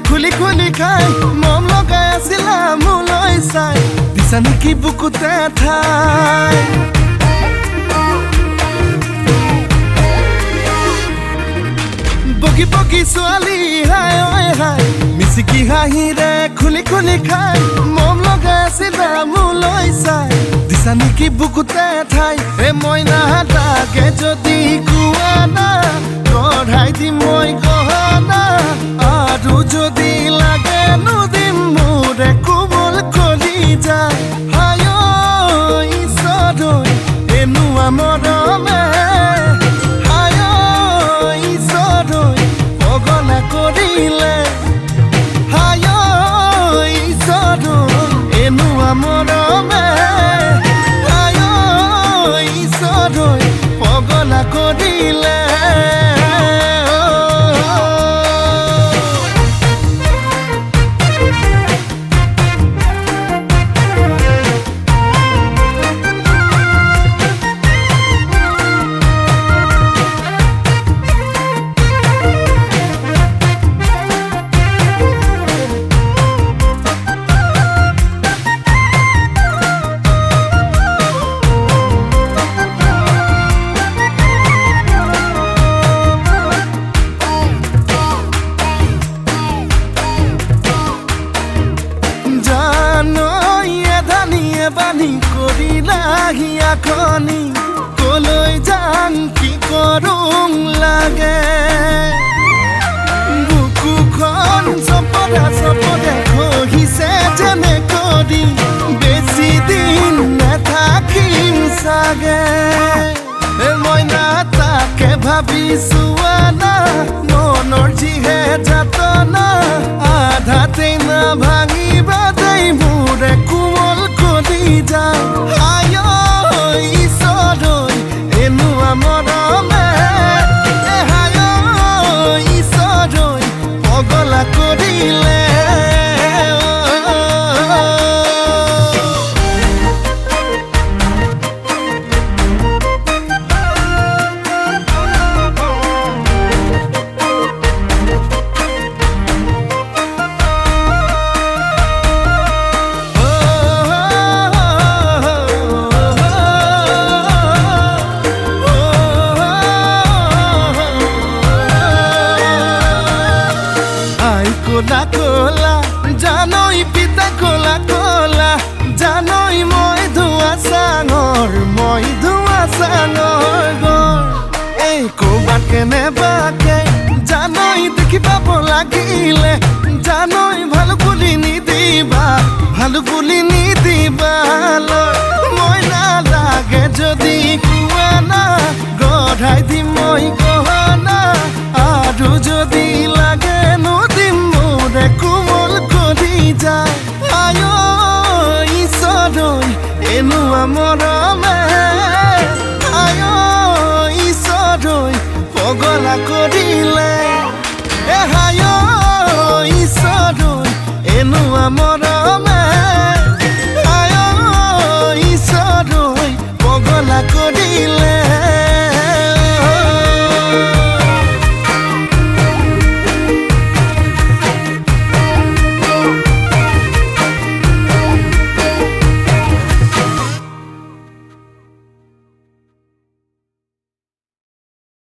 খুলি খুলি খাই মম লগাই আছিলা মোলৈ চাই দিছা নেকি বুকুতে ঠাই বগি বগি ছোৱালী হাই ঐ হাই মিচিকি হাঁহিৰে খুলি খুলি খাই মম লগাই আছিলা মোলৈ চাই দিছা নেকি বুকুতে ঠাই এ মইনা তাকে যদি কোৱা না কঢ়াই দিম মই গহনা আৰু যদি লাগে নুদিম মোৰে কোমল কলিজা হাই ঐ ঈশ্বৰ এনুৱা মৰমে হাই ঐ ঈশ্বৰ পগলা কৰিলে হাই ঐ ঈশ্বৰ এনুৱা মৰমে হাই ঐ ঈশ্বৰ পগলা কৰিলে বানি কৰিলা হিয়াখনি কলৈ যাম কি কৰোং লাগে বুকুখন চপদা চপদা খহিছে যেনে কৰি বেছি দিন নাথাকিম চাগে মইনা তাকে ভাবিছো আনা মনৰ যিহে যাতনা আধাতে না ভাঙিবা দেই মোৰে কোমল কলিজা হাই ঐ ঈশ্বৰ এনুৱা মৰমে হাই ঐ ঈশ্বৰ পগলা কৰিলে কোলা কোলা জানই পিতা কোলা কোলা জানই মই ধোৱা চাঙৰ গৰ এই ক'ৰবাত কেনেবাকে জানই দেখি পাব লাগিলে জানই ভালো বুলি নিদিবা মই নালাগে যদি কোৱা না গঢ়াই দিম মই গহনা আৰু যদি লাগে নুদিম মোৰে কোমল কলিজা হাই ঐ ঈশ্বৰ এনুৱা মৰমে হাই ঐ ঈশ্বৰ পগলা কৰিলে হাই ঐ